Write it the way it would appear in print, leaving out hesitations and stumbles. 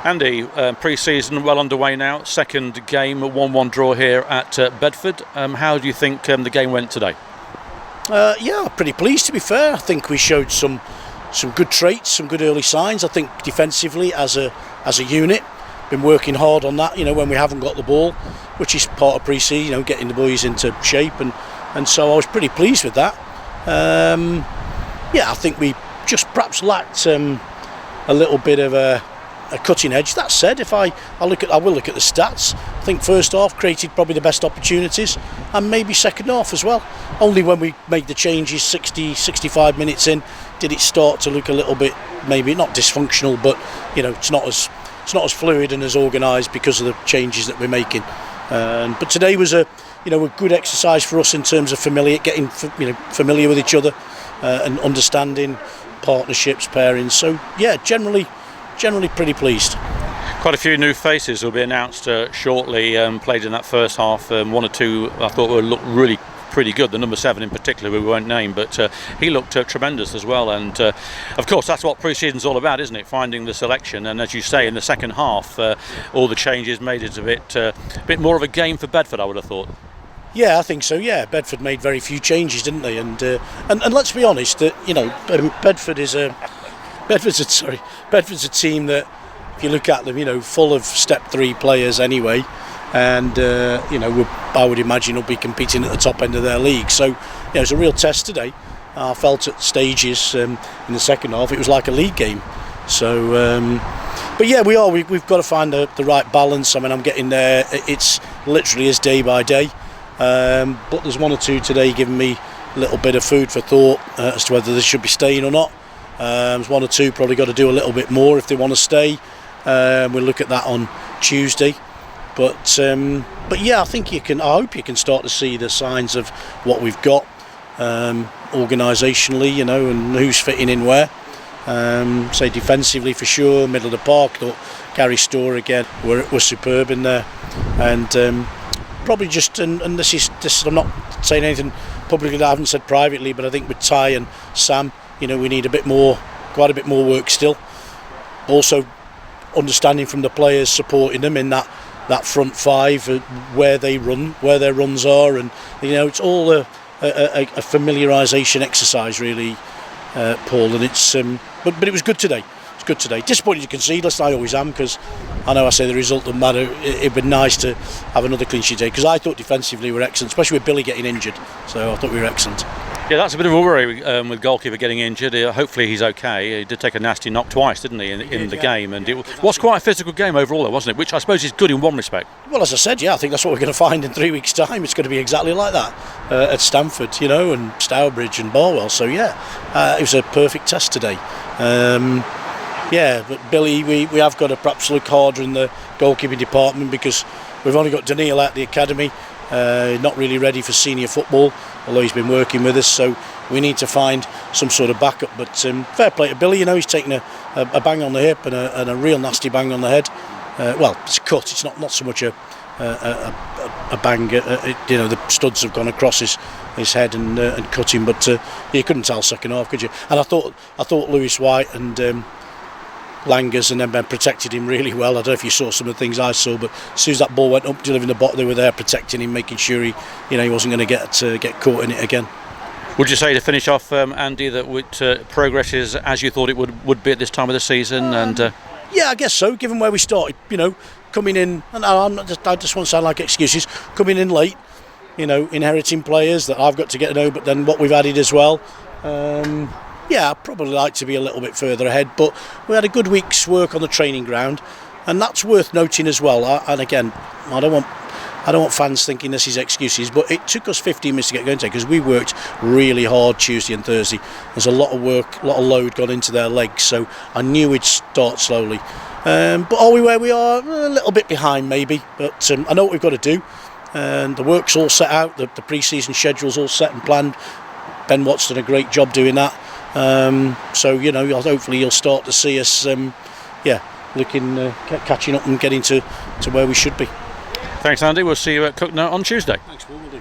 Andy, pre-season well underway now. Second game, a 1-1 draw here at Bedford. How do you think the game went today? Yeah, pretty pleased to be fair. I think we showed some good traits, some good early signs. I think defensively as a unit, been working hard on that. When we haven't got the ball, which is part of pre-season. Getting the boys into shape, and so I was pretty pleased with that. Yeah, I think we just perhaps lacked a little bit of a cutting edge. That said, if I will look at the stats. I think first half created probably the best opportunities, and maybe second half as well. Only when we made the changes 65 minutes in did it start to look a little bit, maybe not dysfunctional, but it's not as fluid and as organised because of the changes that we're making. But today was a good exercise for us in terms of getting familiar with each other and understanding partnerships, pairings. So yeah, generally pretty pleased. Quite a few new faces will be announced shortly. Played in that first half. One or two I thought looked really pretty good. The number 7 in particular, we won't name, but he looked tremendous as well. And of course, that's what pre-season's all about, isn't it? Finding the selection. And as you say, in the second half, all the changes made it a bit more of a game for Bedford, I would have thought. Yeah, I think so. Yeah, Bedford made very few changes, didn't they? And let's be honest, that Bedford's a team that, if you look at them, full of step 3 players anyway, and I would imagine will be competing at the top end of their league. So it's a real test today. I felt at stages in the second half it was like a league game. So, but yeah, we've got to find the right balance. I mean, I'm getting there. It's literally is day by day. But there's one or two today giving me a little bit of food for thought as to whether they should be staying or not. There's one or two probably got to do a little bit more if they want to stay. We'll look at that on Tuesday. But yeah, I hope you can start to see the signs of what we've got organisationally, and who's fitting in where. Say defensively for sure, middle of the park. Thought Gary Storr again were superb in there, and probably just and this I'm not saying anything publicly that I haven't said privately, but I think with Ty and Sam, we need quite a bit more work still. Also, understanding from the players, supporting them in that front 5, where they run, where their runs are, and it's all a familiarisation exercise really, Paul. And it's but it was good today. It's good today. Disappointed to concede, listen, I always am, because I know I say the result doesn't matter. It'd be nice to have another clean sheet day, because I thought defensively we were excellent, especially with Billy getting injured. So I thought we were excellent. Yeah, that's a bit of a worry with goalkeeper getting injured. Hopefully he's okay. He did take a nasty knock twice, didn't he, in the game? And it was quite a physical game overall, though, wasn't it? Which I suppose is good in one respect. Well, as I said, yeah, I think that's what we're going to find in 3 weeks' time. It's going to be exactly like that at Stamford, and Stourbridge and Barwell. So yeah, it was a perfect test today. Yeah, but Billy, we have got to perhaps look harder in the goalkeeping department, because we've only got Daniil at the academy. Not really ready for senior football, although he's been working with us, so we need to find some sort of backup. But fair play to Billy, he's taken a bang on the hip and a real nasty bang on the head. Well, it's a cut, it's not so much a bang. The studs have gone across his head and cut him, but you couldn't tell second half, could you? And I thought Lewis White and Langers and them protected him really well. I don't know if you saw some of the things I saw, but as soon as that ball went up, delivering the bottom, they were there protecting him, making sure he wasn't going to get caught in it again. Would you say, to finish off, Andy, that progress is as you thought it would be at this time of the season? Yeah, I guess so. Given where we started, coming in, and I just want to sound like excuses, coming in late, inheriting players that I've got to get to know, but then what we've added as well. Yeah, I'd probably like to be a little bit further ahead, but we had a good week's work on the training ground, and that's worth noting as well. And again, I don't want fans thinking this is excuses, but it took us 15 minutes to get going today, because we worked really hard Tuesday and Thursday. There's a lot of work, a lot of load gone into their legs, so I knew we'd start slowly. But are we where we are? A little bit behind maybe, but I know what we've got to do, and the work's all set out, the pre-season schedule's all set and planned. Ben Watt's done a great job doing that. So hopefully you'll start to see us looking catching up and getting to where we should be. Thanks, Andy. We'll see you at Cooknote on Tuesday. Thanks, Paul.